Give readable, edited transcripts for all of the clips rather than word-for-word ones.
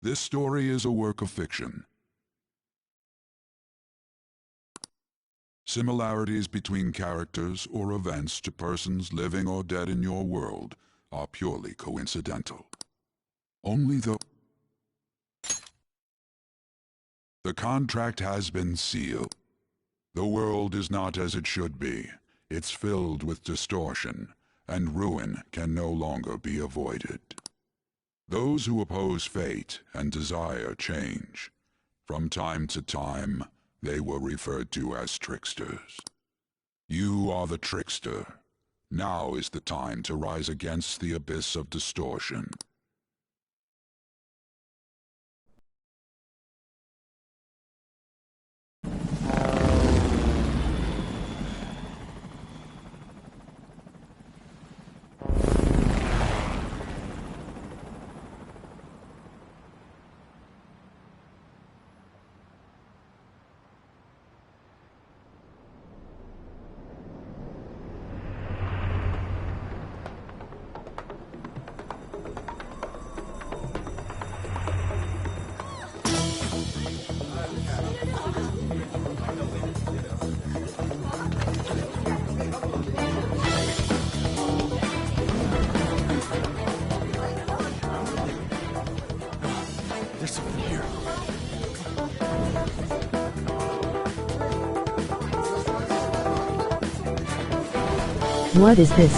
This story is a work of fiction. Similarities between characters or events to persons living or dead in your world are purely coincidental. Only the contract has been sealed. The world is not as it should be. It's filled with distortion, and ruin can no longer be avoided. Those who oppose fate and desire change. From time to time, they were referred to as tricksters. You are the trickster. Now is the time to rise against the abyss of distortion. What is this?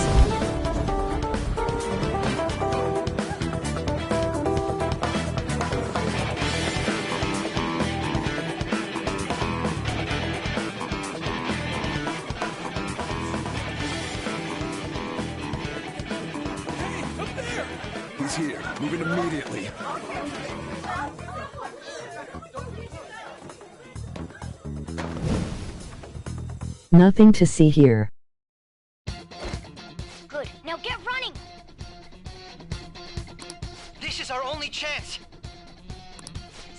Hey, up there! He's here. Moving immediately. Nothing to see here. Good. Now get running! This is our only chance!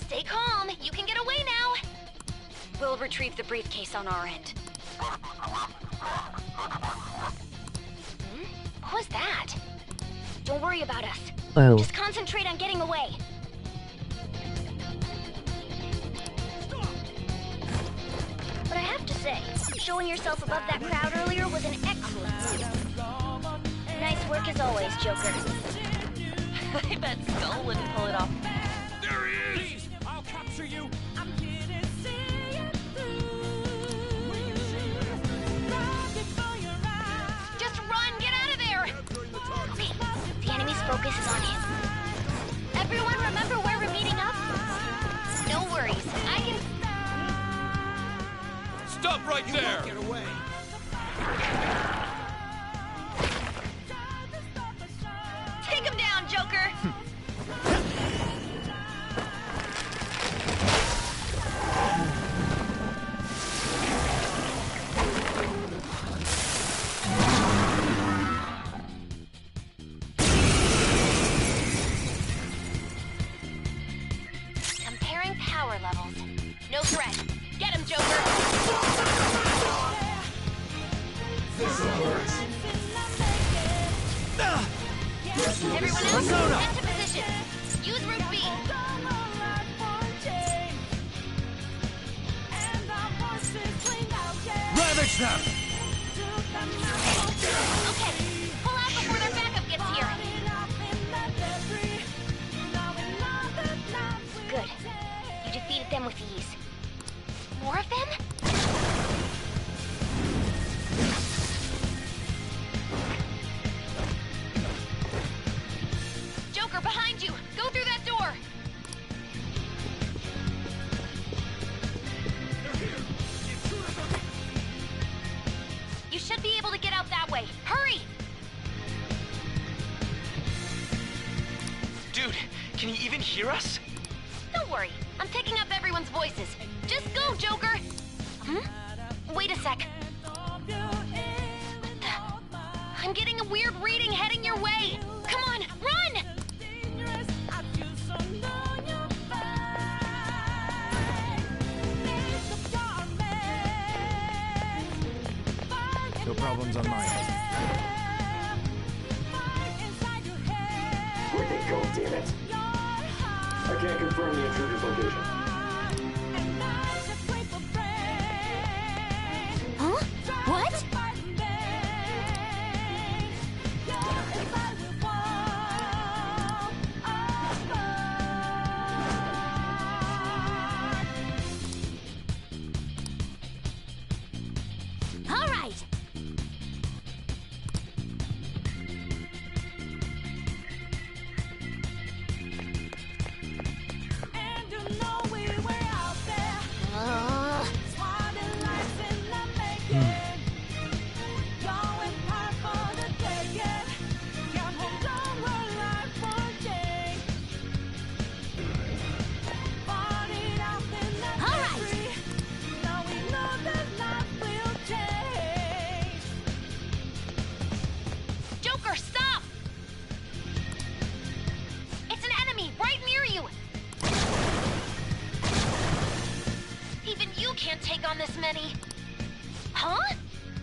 Stay calm. You can get away now. We'll retrieve the briefcase on our end. What was that? Don't worry about us. Oh. Just concentrate on getting away. But I have to say, showing yourself above that crowd earlier was an excellent move. Nice work as always, Joker. I bet Skull wouldn't pull it off. There he is! I'll capture you! Just run! Get out of there! Okay, the enemy's focus is on him. Everyone remember where we're meeting up? No worries, I can... Stop right there! Get away! Take him down, Joker! Comparing power levels. No threat. Get him, Joker! Everyone else, head to position. Use Route B. Ravage them! Okay, Can he even hear us? Don't worry, I'm picking up everyone's voices. Just go, Joker! Wait a sec. What the? I'm getting a weird reading heading your way! Come on, run! No problems on my end. Where'd they go, damn it? I can't confirm the intruder's location. Huh? What? All right. Joker, stop! It's an enemy right near you! Even you can't take on this many. Huh?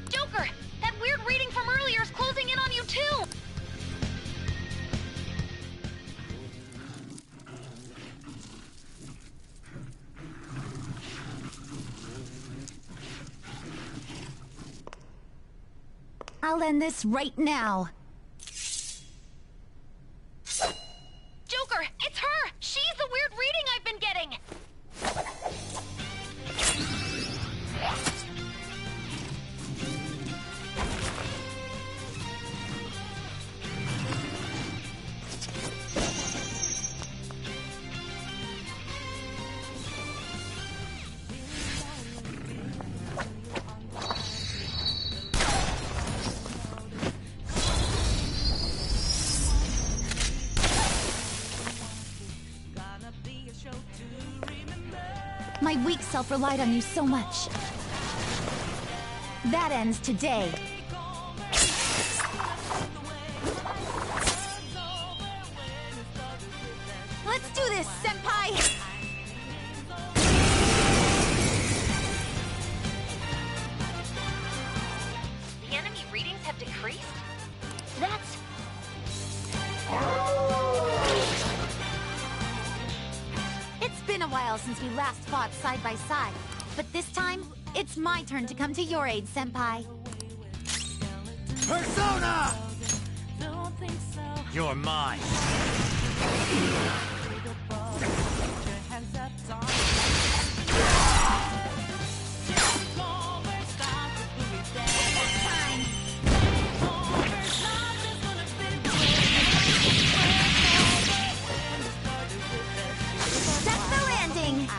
Joker, that weird reading from earlier is closing in on you too! I'll end this right now. Joker, it's her! She's the weird reading I've been getting! My weak self relied on you so much. That ends today. Let's do this, Senpai! The enemy readings have decreased? That's... It's been a while since we last fought side by side, but this time, it's my turn to come to your aid, Senpai. Persona! You're mine. That's the landing!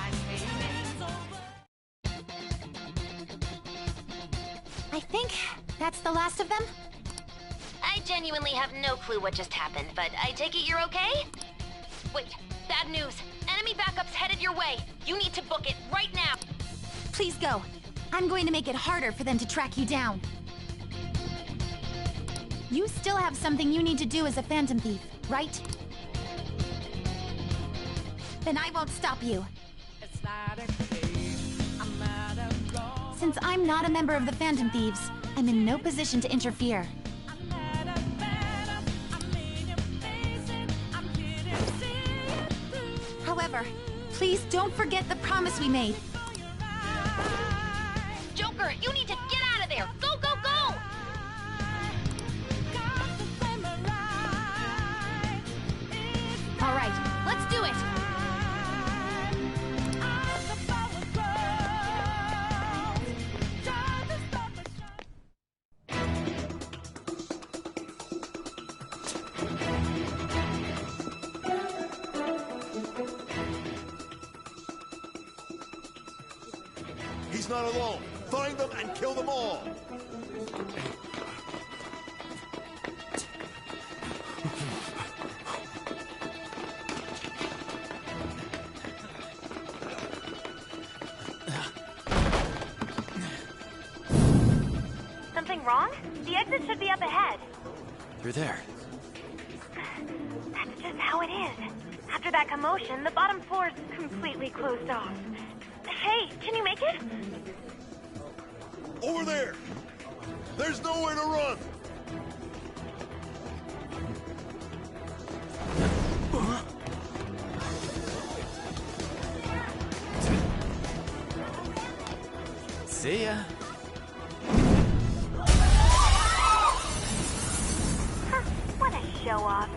I think that's the last of them. I genuinely have no clue what just happened, but I take it you're okay? Wait, bad news. Enemy backup's headed your way. You need to book it right now. Please go. I'm going to make it harder for them to track you down. You still have something you need to do as a Phantom Thief, right? Then I won't stop you. Since I'm not a member of the Phantom Thieves, I'm in no position to interfere. However, please don't forget the promise we made. Joker, you need to get out of there! Go, go, go! All right, let's do it! He's not alone. Find them and kill them all. The exit should be up ahead. Through there. That's just how it is. After that commotion, the bottom floor is completely closed off. Hey, can you make it? Over there! There's nowhere to run! See ya. What a show-off.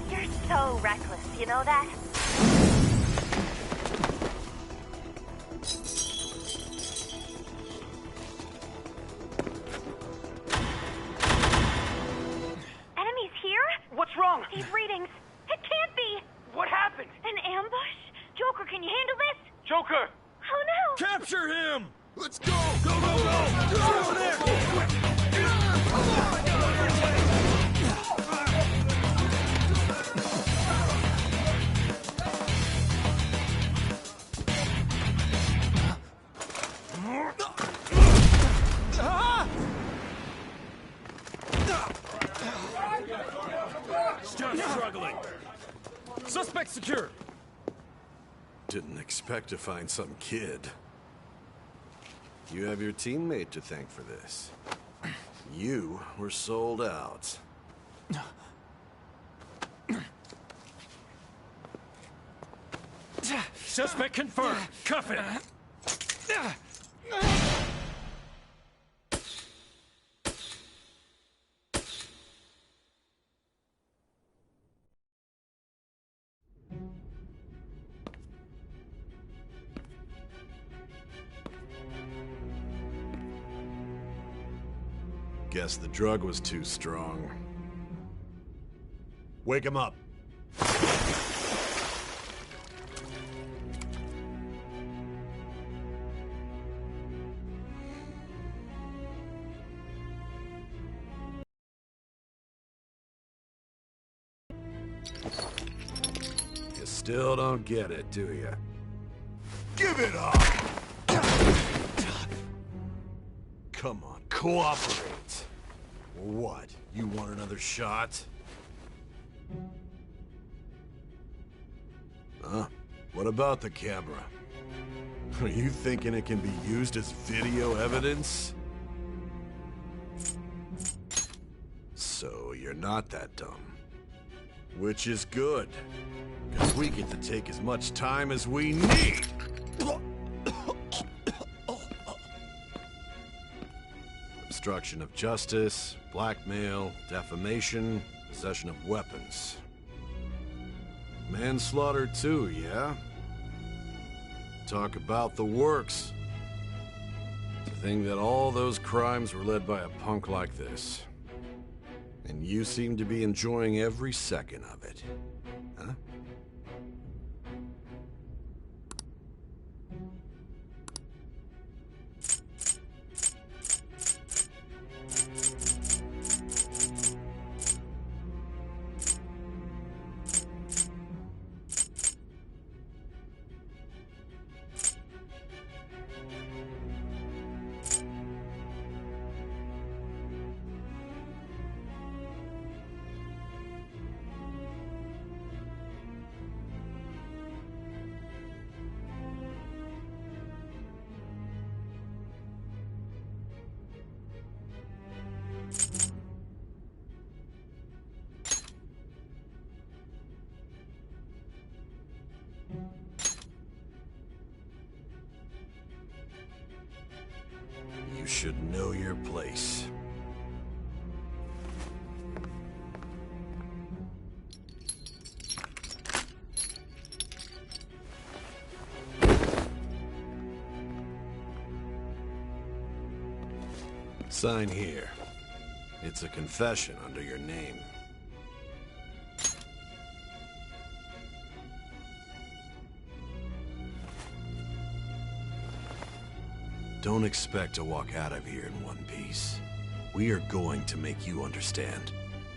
You're so reckless, you know that? Enemies here? What's wrong? These readings. It can't be. What happened? An ambush? Joker, can you handle this? Joker! Oh no! Capture him! Let's go! Go, go, go! Get over there! Still struggling. Suspect secure. Didn't expect to find some kid. You have your teammate to thank for this. You were sold out. Suspect confirmed. Cuff it. Guess the drug was too strong. Wake him up. You still don't get it, do you? Give it up! Come on, cooperate. What? You want another shot? Huh? What about the camera? Are you thinking it can be used as video evidence? So you're not that dumb. Which is good, because we get to take as much time as we need. Obstruction of justice, blackmail, defamation, possession of weapons. Manslaughter too, yeah? Talk about the works. To think that all those crimes were led by a punk like this. And you seem to be enjoying every second of it. Huh? You should know your place. Sign here. It's a confession under your name. Don't expect to walk out of here in one piece. We are going to make you understand.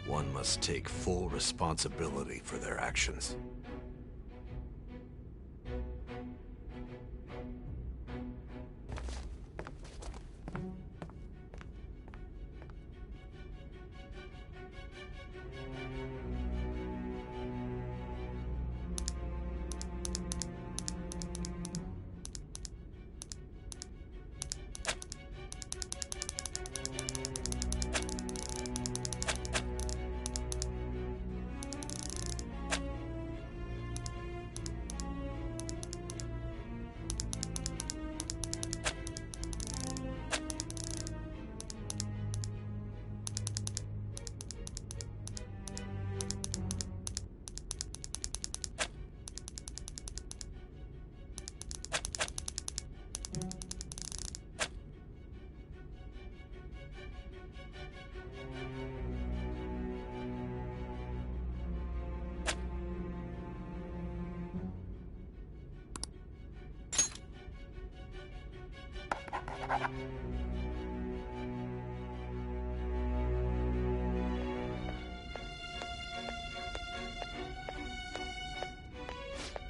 One must take full responsibility for their actions.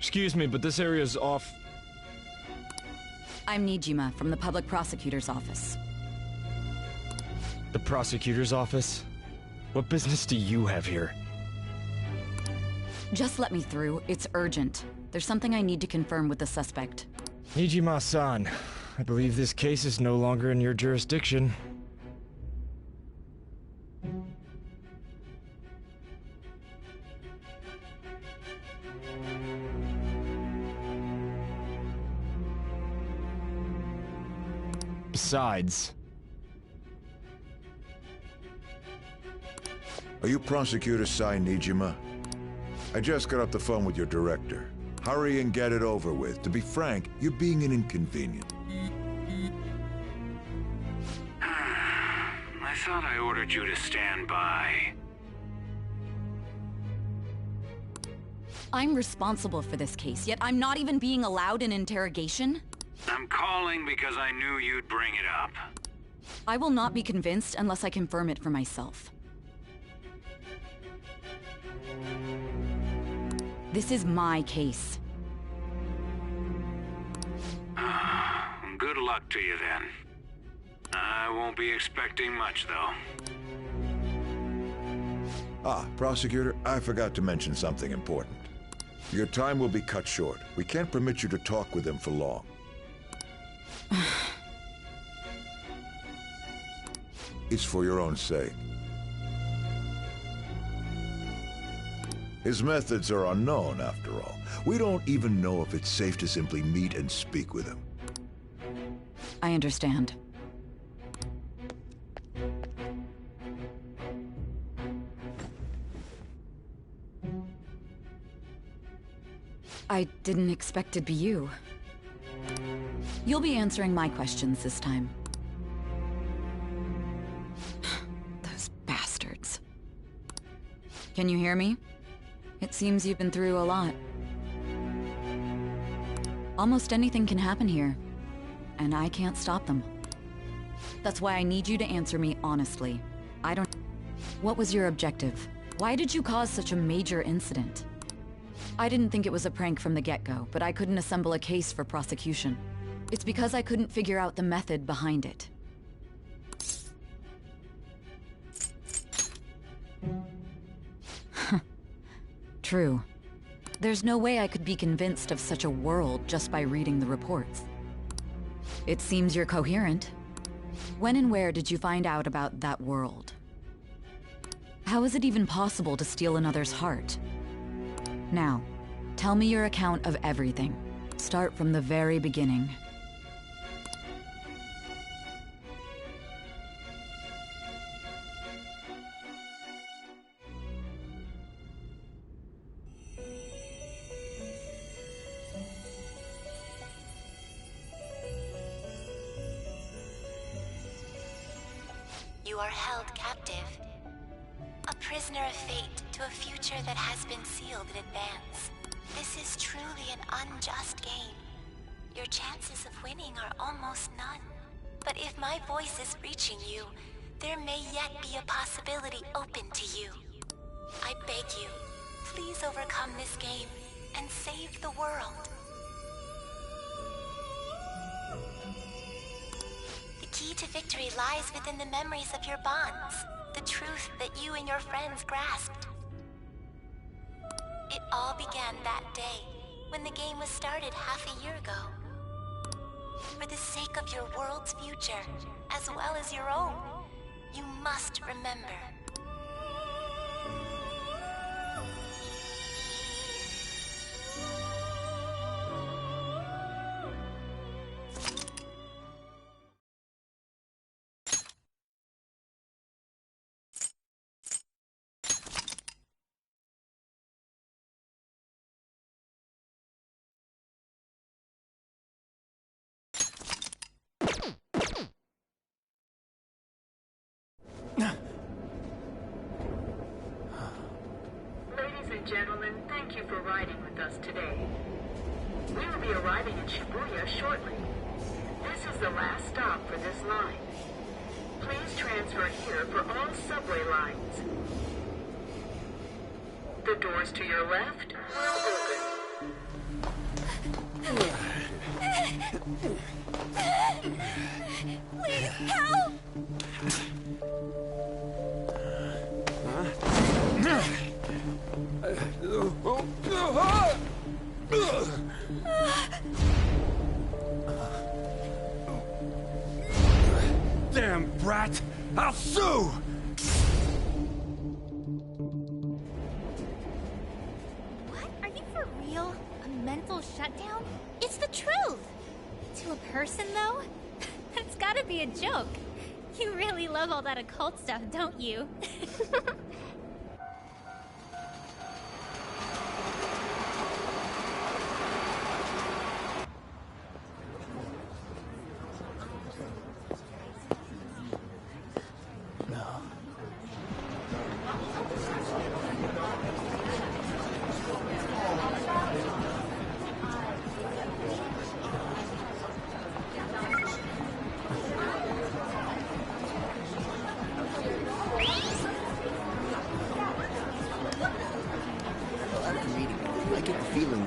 Excuse me, but this area's off. I'm Nijima from the Public Prosecutor's Office. The prosecutor's office? What business do you have here? Just let me through. It's urgent. There's something I need to confirm with the suspect. Nijima-san, I believe this case is no longer in your jurisdiction. Besides... Are you Prosecutor Sai Nijima? I just got off the phone with your director. Hurry and get it over with. To be frank, you're being an inconvenience. I thought I ordered you to stand by. I'm responsible for this case, yet I'm not even being allowed an interrogation? I'm calling because I knew you'd bring it up. I will not be convinced unless I confirm it for myself. This is my case. Good luck to you then. I won't be expecting much, though. Ah, Prosecutor, I forgot to mention something important. Your time will be cut short. We can't permit you to talk with him for long. It's for your own sake. His methods are unknown, after all. We don't even know if it's safe to simply meet and speak with him. I understand. I didn't expect it'd be you. You'll be answering my questions this time. Those bastards. Can you hear me? It seems you've been through a lot. Almost anything can happen here, and I can't stop them. That's why I need you to answer me honestly. What was your objective? Why did you cause such a major incident? I didn't think it was a prank from the get-go, but I couldn't assemble a case for prosecution. It's because I couldn't figure out the method behind it. True. There's no way I could be convinced of such a world just by reading the reports. It seems you're coherent. When and where did you find out about that world? How is it even possible to steal another's heart? Now, tell me your account of everything. Start from the very beginning. You are held captive. A prisoner of fate to a future that has been sealed in advance. This is truly an unjust game. Your chances of winning are almost none. But if my voice is reaching you, there may yet be a possibility open to you. I beg you, please overcome this game and save the world. The key to victory lies within the memories of your bonds, the truth that you and your friends grasped. It all began that day, when the game was started half a year ago. For the sake of your world's future, as well as your own, you must remember. Gentlemen, thank you for riding with us today. We will be arriving in Shibuya shortly. This is the last stop for this line. Please transfer here for all subway lines. The doors to your left will open. Please, help! Damn brat! I'll sue! What? Are you for real? A mental shutdown? It's the truth! To a person, though? That's gotta be a joke. You really love all that occult stuff, don't you?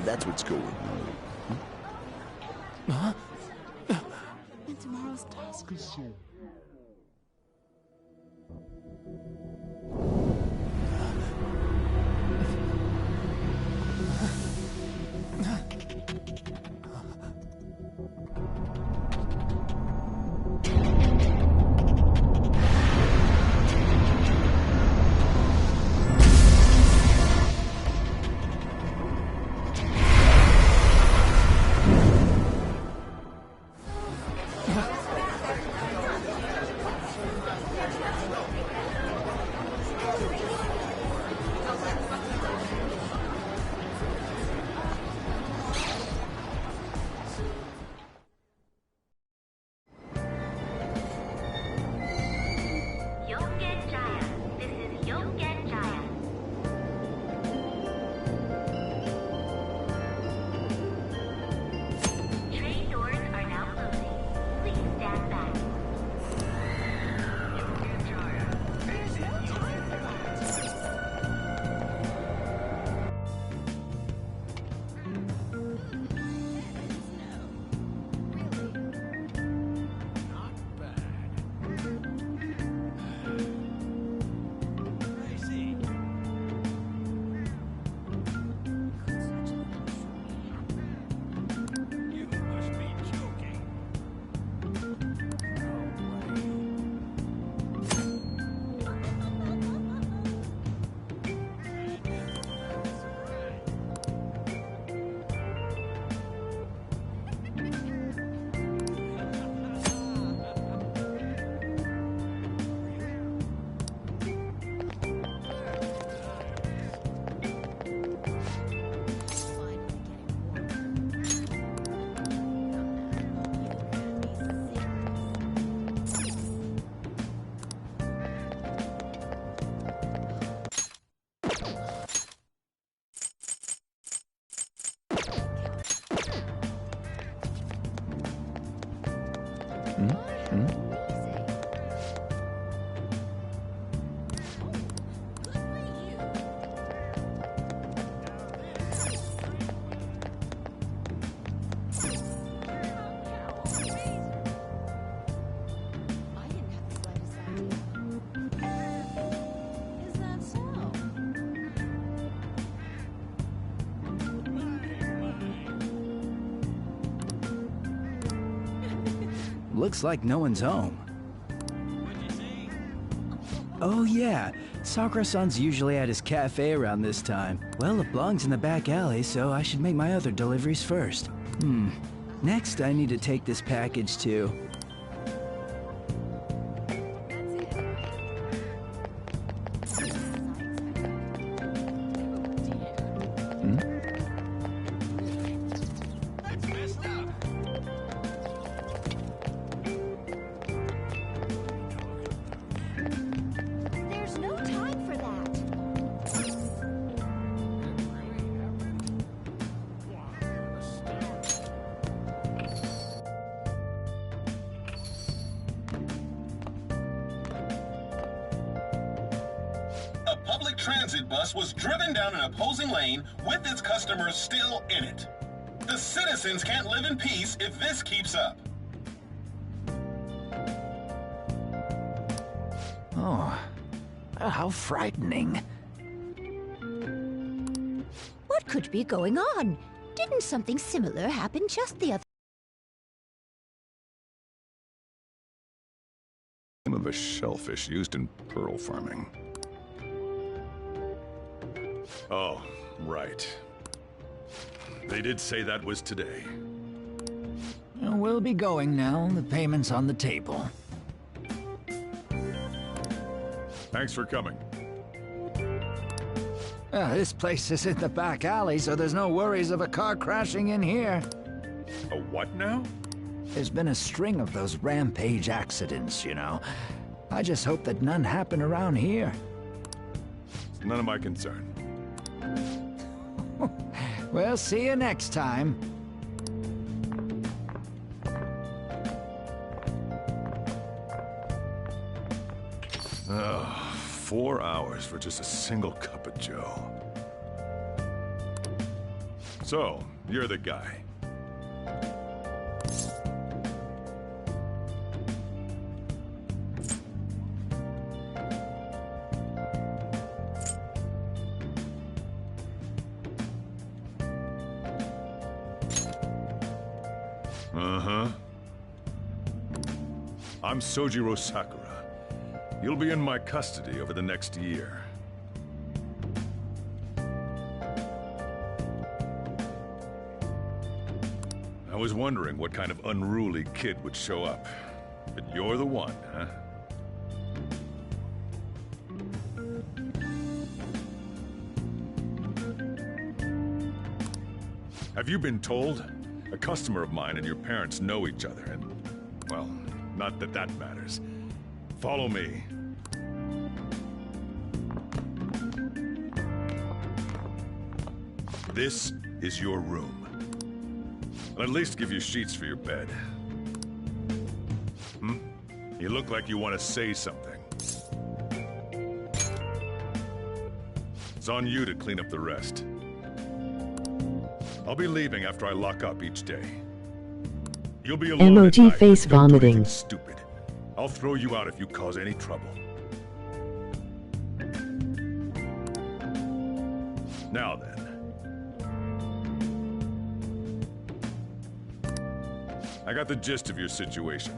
That's what's going on. Huh? And tomorrow's task is so... Looks like no one's home. Oh yeah, Sakura-san's usually at his cafe around this time. Well, it belongs in the back alley, so I should make my other deliveries first. Next, I need to take this package to... Transit bus was driven down an opposing lane with its customers still in it. The citizens can't live in peace if this keeps up. Oh, how frightening. What could be going on? Didn't something similar happen just the other... Name of a shellfish used in pearl farming. Oh, right. They did say that was today. We'll be going now. The payment's on the table. Thanks for coming. This place is in the back alley, so there's no worries of a car crashing in here. A what now? There's been a string of those rampage accidents, you know. I just hope that none happen around here. It's none of my concern. We'll see you next time. Oh, 4 hours for just a single cup of joe. So, you're the guy. Uh-huh. I'm Sojiro Sakura. You'll be in my custody over the next year. I was wondering what kind of unruly kid would show up. But you're the one, huh? Have you been told? A customer of mine and your parents know each other, and, well, not that that matters. Follow me. This is your room. I'll at least give you sheets for your bed. You look like you want to say something. It's on you to clean up the rest. I'll be leaving after I lock up each day. You'll be alone at Emoji night. face Don't do vomiting. anything stupid. I'll throw you out if you cause any trouble. Now then. I got the gist of your situation.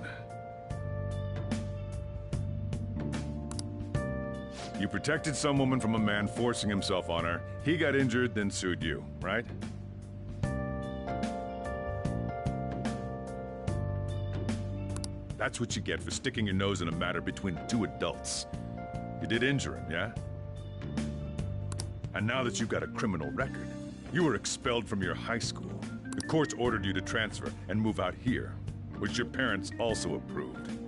You protected some woman from a man forcing himself on her. He got injured, then sued you, right? That's what you get for sticking your nose in a matter between two adults. You did injure him, yeah? And now that you've got a criminal record, you were expelled from your high school. The courts ordered you to transfer and move out here, which your parents also approved.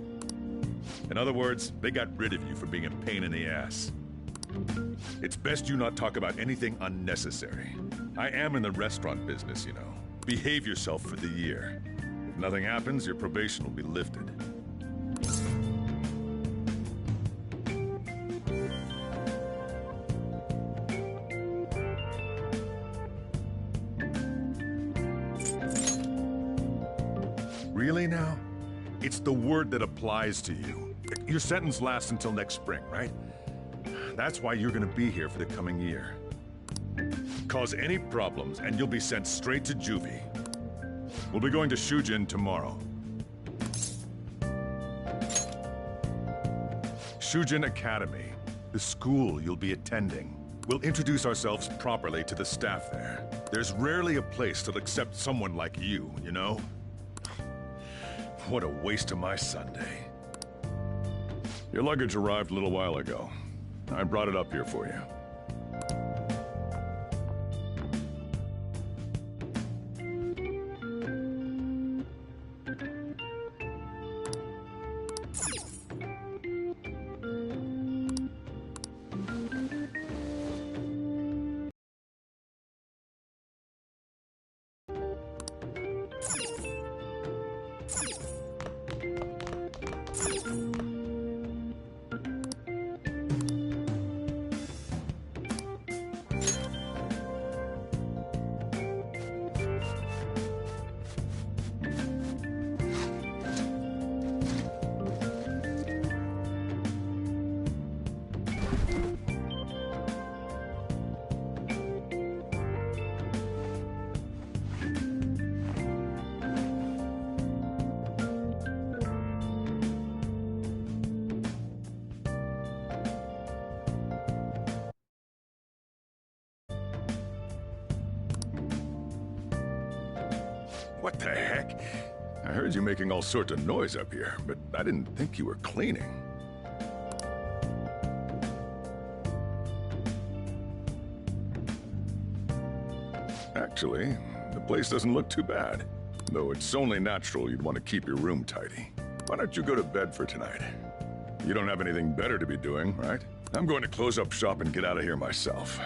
In other words, they got rid of you for being a pain in the ass. It's best you not talk about anything unnecessary. I am in the restaurant business, you know. Behave yourself for the year. If nothing happens, your probation will be lifted. Really now? It's the word that applies to you. Your sentence lasts until next spring, right? That's why you're gonna be here for the coming year. Cause any problems and you'll be sent straight to juvie. We'll be going to Shujin tomorrow. Shujin Academy, the school you'll be attending. We'll introduce ourselves properly to the staff there. There's rarely a place that'll accept someone like you, you know? What a waste of my Sunday. Your luggage arrived a little while ago. I brought it up here for you. What the heck? I heard you making all sorts of noise up here, but I didn't think you were cleaning. Actually, the place doesn't look too bad. Though it's only natural you'd want to keep your room tidy. Why don't you go to bed for tonight? You don't have anything better to be doing, right? I'm going to close up shop and get out of here myself.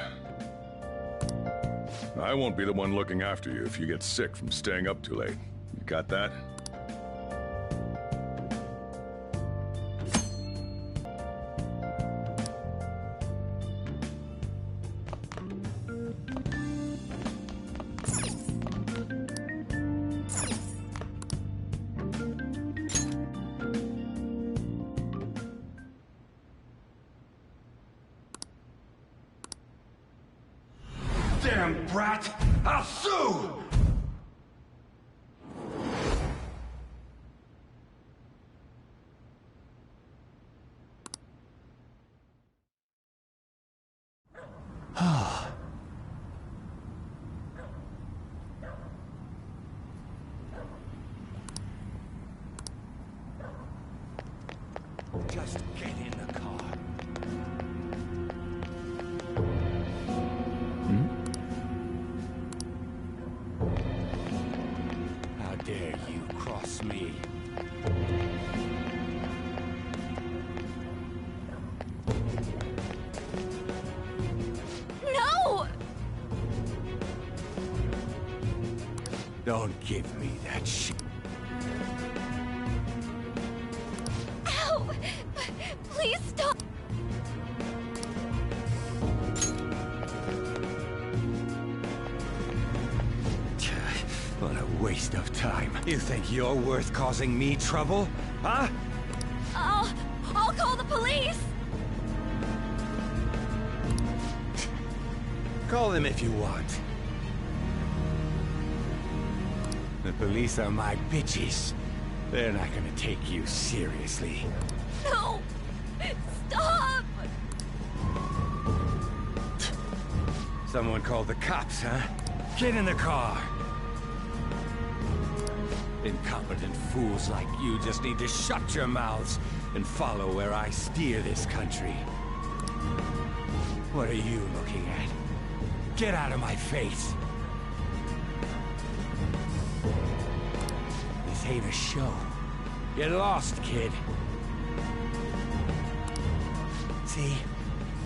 I won't be the one looking after you if you get sick from staying up too late. You got that? Damn brat! I'll sue! Just get in the car. How dare you cross me? No! Don't give me that shit. Ow! Please stop! What a waste of time. You think you're worth causing me trouble? Huh? I'll call the police! Call them if you want. The police are my bitches. They're not gonna take you seriously. No! Stop! Someone called the cops, huh? Get in the car! Incompetent fools like you just need to shut your mouths and follow where I steer this country. What are you looking at? Get out of my face! This ain't a show. Get lost, kid. See?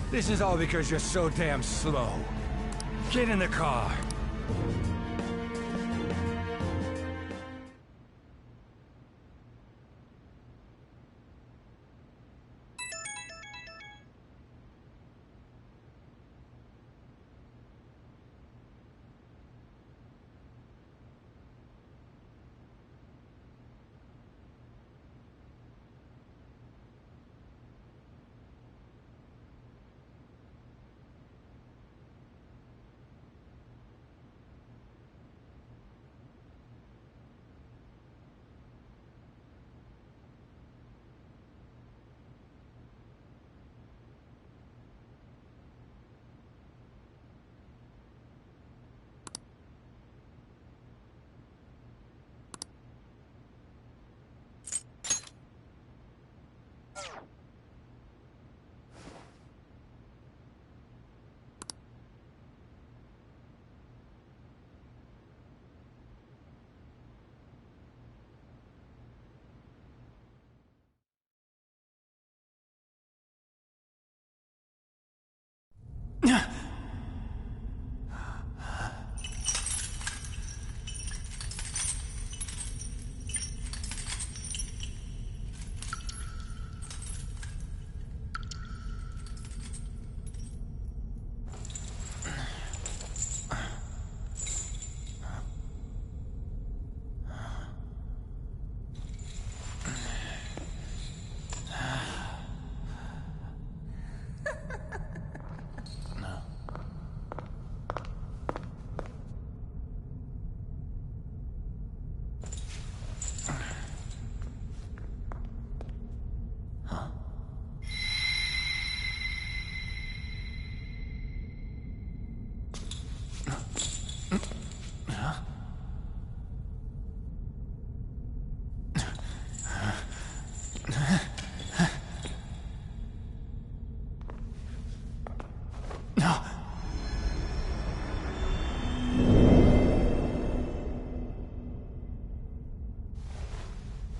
This is all because you're so damn slow. Get in the car!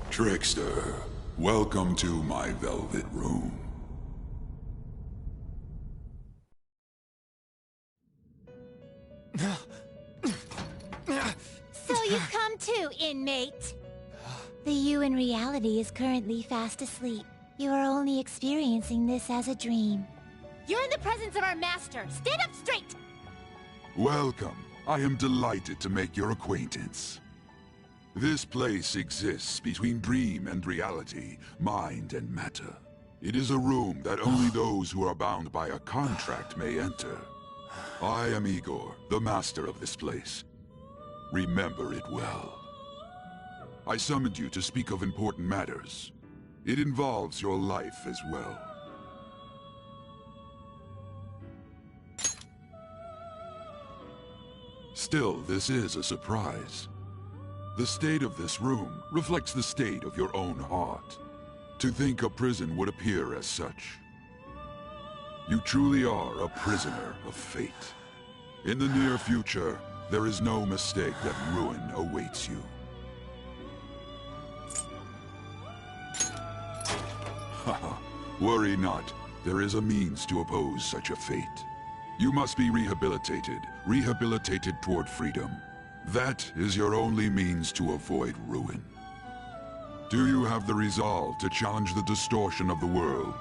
Trickster, welcome to my velvet room. So you've come too, inmate. The you in reality is currently fast asleep. You are only experiencing this as a dream. You're in the presence of our master. Stand up straight! Welcome. I am delighted to make your acquaintance. This place exists between dream and reality, mind and matter. It is a room that only those who are bound by a contract may enter. I am Igor, the master of this place. Remember it well. I summoned you to speak of important matters. It involves your life as well. Still, this is a surprise. The state of this room reflects the state of your own heart. To think a prison would appear as such. You truly are a prisoner of fate. In the near future, there is no mistake that ruin awaits you. Haha, worry not. There is a means to oppose such a fate. You must be rehabilitated toward freedom. That is your only means to avoid ruin. Do you have the resolve to challenge the distortion of the world?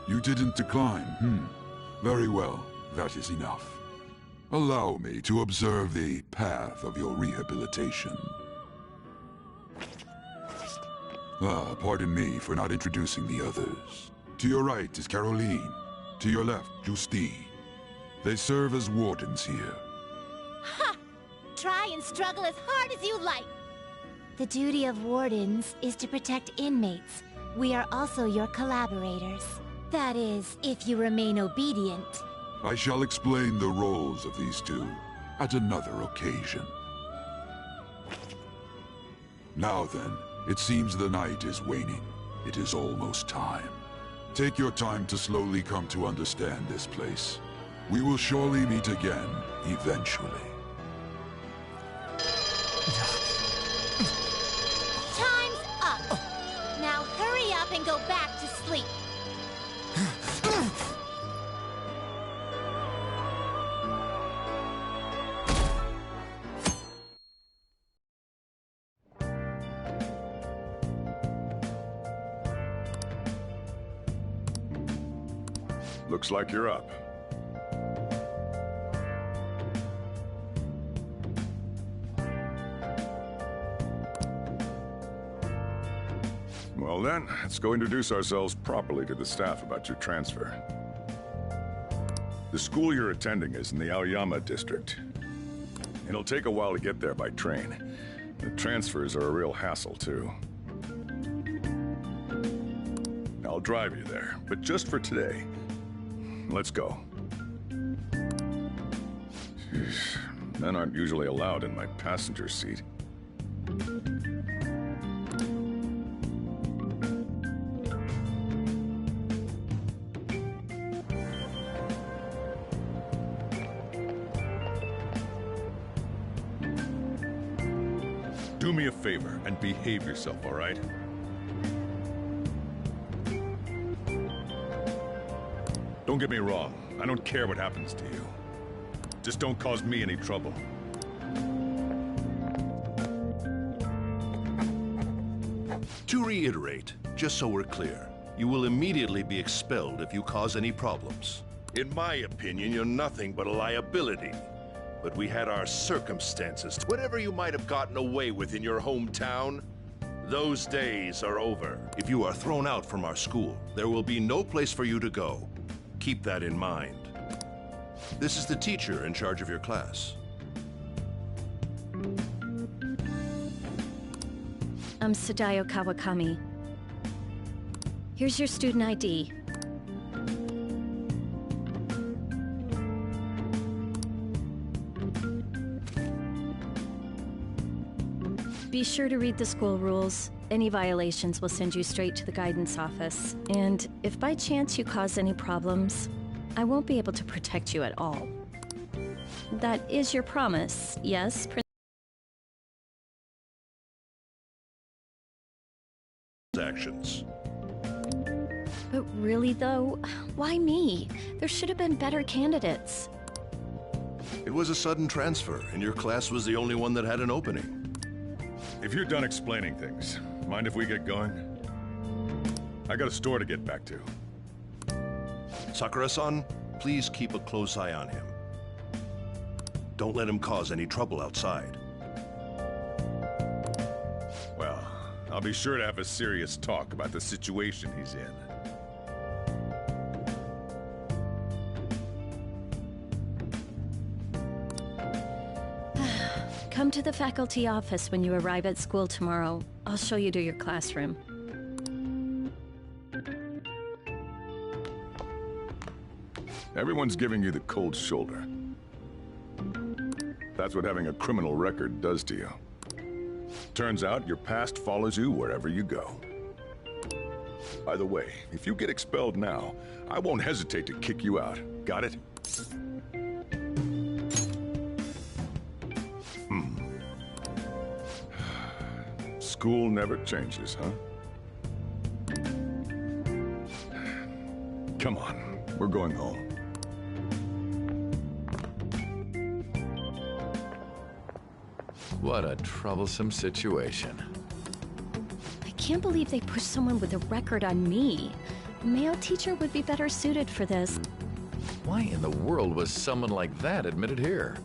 You didn't decline, Very well, that is enough. Allow me to observe the path of your rehabilitation. Pardon me for not introducing the others. To your right is Caroline. To your left, Justine. They serve as wardens here. Ha! Try and struggle as hard as you like. The duty of wardens is to protect inmates. We are also your collaborators. That is, if you remain obedient. I shall explain the roles of these two at another occasion. Now then, it seems the night is waning. It is almost time. Take your time to slowly come to understand this place. We will surely meet again, eventually. Time's up! Now hurry up and go back to sleep. Looks like you're up. Well then, let's go introduce ourselves properly to the staff about your transfer. The school you're attending is in the Aoyama district. It'll take a while to get there by train. The transfers are a real hassle, too. I'll drive you there, but just for today. Let's go. Jeez, men aren't usually allowed in my passenger seat. Do me a favor and behave yourself, all right? Don't get me wrong. I don't care what happens to you. Just don't cause me any trouble. To reiterate, just so we're clear, you will immediately be expelled if you cause any problems. In my opinion, you're nothing but a liability. But we had our circumstances. Whatever you might have gotten away with in your hometown, those days are over. If you are thrown out from our school, there will be no place for you to go. Keep that in mind. This is the teacher in charge of your class. I'm Sadayo Kawakami. Here's your student ID. Be sure to read the school rules. Any violations will send you straight to the guidance office. And if by chance you cause any problems, I won't be able to protect you at all. That is your promise, yes, Actions. But really though, why me? There should have been better candidates. It was a sudden transfer, and your class was the only one that had an opening. If you're done explaining things, mind if we get going? I got a store to get back to. Sakura-san, please keep a close eye on him. Don't let him cause any trouble outside. Well, I'll be sure to have a serious talk about the situation he's in. Come to the faculty office when you arrive at school tomorrow. I'll show you to your classroom. Everyone's giving you the cold shoulder. That's what having a criminal record does to you. Turns out your past follows you wherever you go. By the way, if you get expelled now, I won't hesitate to kick you out. Got it? School never changes, huh? Come on, we're going home. What a troublesome situation. I can't believe they pushed someone with a record on me. A Mayo teacher would be better suited for this. Why in the world was someone like that admitted here?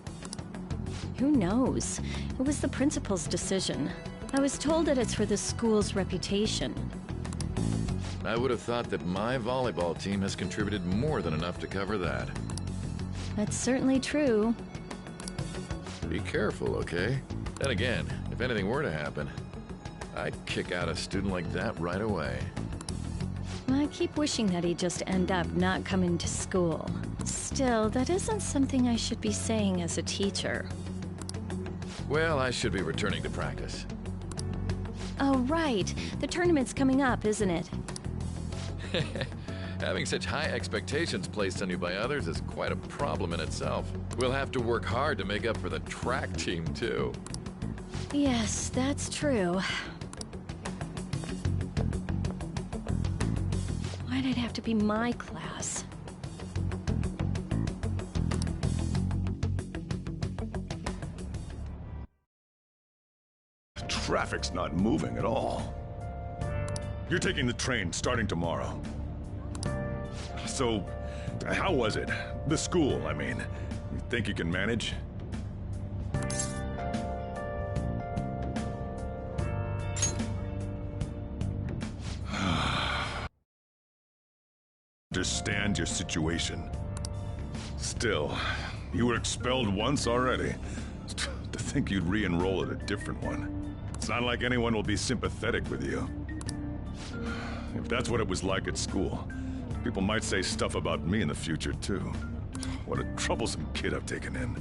Who knows? It was the principal's decision. I was told that it's for the school's reputation. I would have thought that my volleyball team has contributed more than enough to cover that. That's certainly true. Be careful, okay? Then again, if anything were to happen, I'd kick out a student like that right away. I keep wishing that he'd just end up not coming to school. Still, that isn't something I should be saying as a teacher. Well, I should be returning to practice. Oh, right. The tournament's coming up, isn't it? Having such high expectations placed on you by others is quite a problem in itself. We'll have to work hard to make up for the track team, too. Yes, that's true. Why'd it have to be my class? Traffic's not moving at all. You're taking the train starting tomorrow. So, how was it? The school, I mean. You think you can manage? Understand your situation. Still, you were expelled once already. To think you'd re-enroll at a different one. It's not like anyone will be sympathetic with you. If that's what it was like at school, people might say stuff about me in the future, too. What a troublesome kid I've taken in.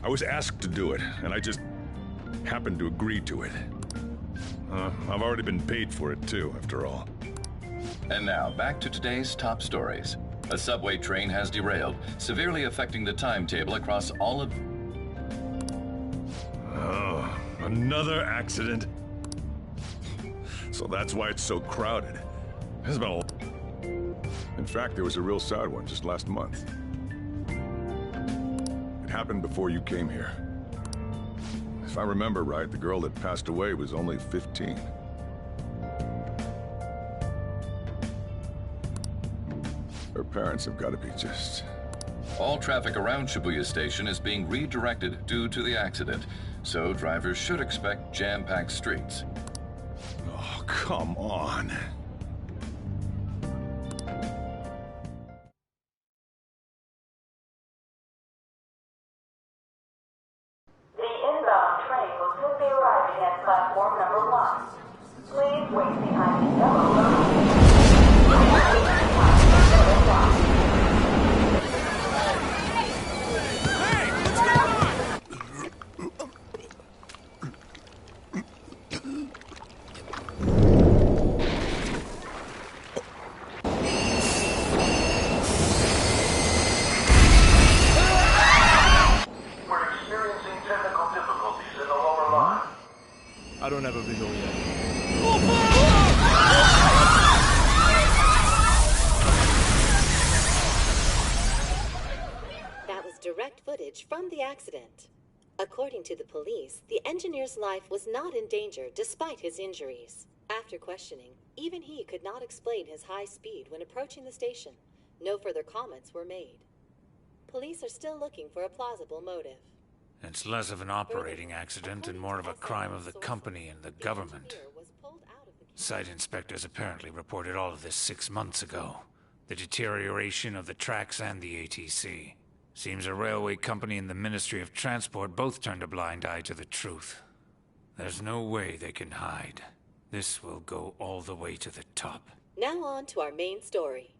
I was asked to do it, and I just happened to agree to it. I've already been paid for it, too, after all. And now, back to today's top stories. A subway train has derailed, severely affecting the timetable across all of... Oh, another accident? So that's why it's so crowded. Isabel. In fact, there was a real sad one just last month. It happened before you came here. If I remember right, the girl that passed away was only 15. Her parents have got to be just... All traffic around Shibuya Station is being redirected due to the accident, so drivers should expect jam-packed streets. Oh, come on. The inbound train will soon be arriving at platform number 1. Please wait behind the yellow line. don't have a visual yet. That was direct footage from the accident. According to the police, the engineer's life was not in danger despite his injuries. After questioning, even he could not explain his high speed when approaching the station. No further comments were made. Police are still looking for a plausible motive. It's less of an operating accident and more of a crime of the company and the government. Site inspectors apparently reported all of this 6 months ago. The deterioration of the tracks and the ATC. Seems a railway company and the Ministry of Transport both turned a blind eye to the truth. There's no way they can hide. This will go all the way to the top. Now on to our main story.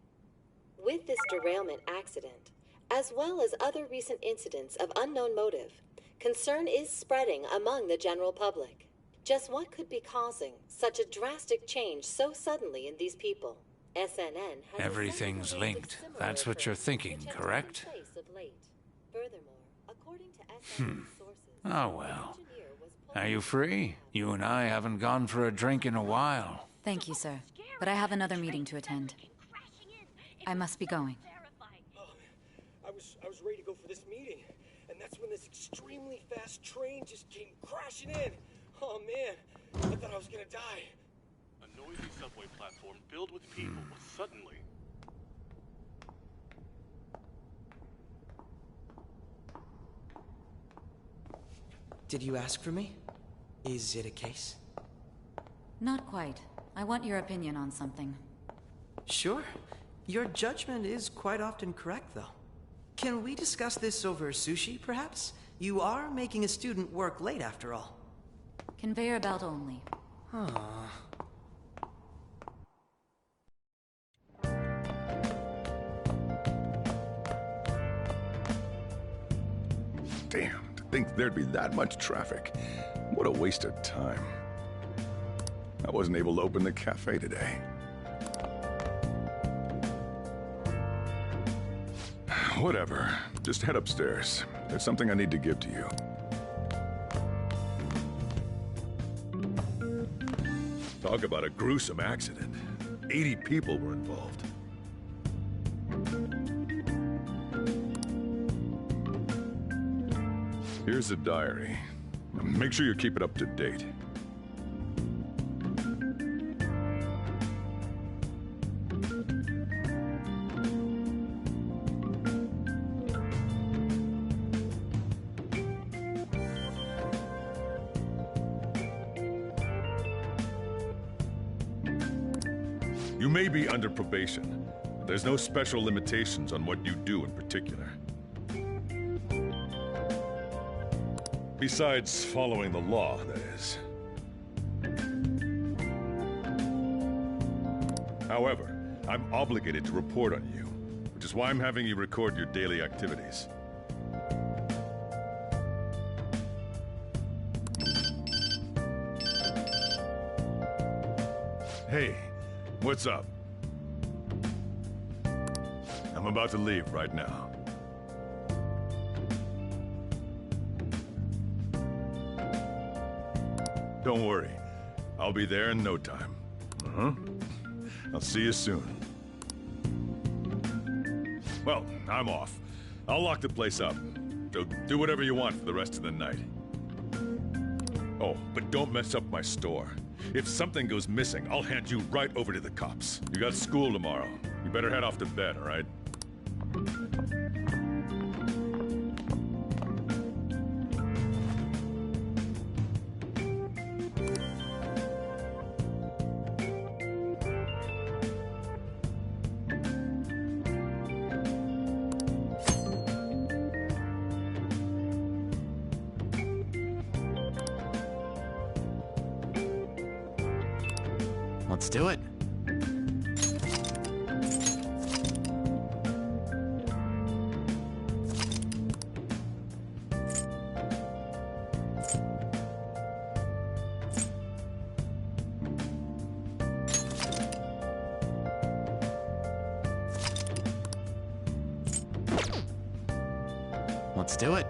With this derailment accident, as well as other recent incidents of unknown motive, concern is spreading among the general public. Just what could be causing such a drastic change so suddenly in these people? SNN has Everything's linked. That's what you're thinking, correct? Oh well. Are you free? You and I haven't gone for a drink in a while. Thank you, sir. But I have another meeting to attend. I must be going. I was ready to go for this meeting, and that's when this extremely fast train just came crashing in. Oh man, I thought I was gonna die. A noisy subway platform filled with people was suddenly... Did you ask for me? Is it a case? Not quite. I want your opinion on something. Sure. Your judgment is quite often correct, though. Can we discuss this over sushi, perhaps? You are making a student work late, after all. Conveyor belt only. Ah. Damn, to think there'd be that much traffic. What a waste of time. I wasn't able to open the cafe today. Whatever. Just head upstairs. There's something I need to give to you. Talk about a gruesome accident. 80 people were involved. Here's the diary. Now make sure you keep it up to date. You may be under probation, but there's no special limitations on what you do in particular. Besides following the law, that is. However, I'm obligated to report on you, which is why I'm having you record your daily activities. Hey, what's up? I'm about to leave right now. Don't worry. I'll be there in no time. I'll see you soon. Well, I'm off. I'll lock the place up. So do whatever you want for the rest of the night. Oh, but don't mess up my store. If something goes missing, I'll hand you right over to the cops. You got school tomorrow. You better head off to bed, all right? Let's do it. Let's do it.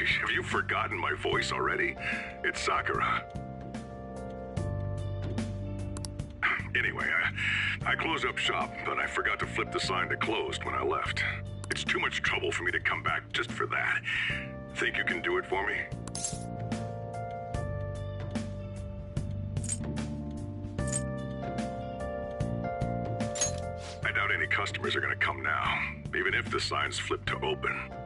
Have you forgotten my voice already? It's Sakura. Anyway, I closed up shop, but I forgot to flip the sign to closed when I left. It's too much trouble for me to come back just for that. Think you can do it for me? I doubt any customers are gonna come now, even if the sign's flipped to open.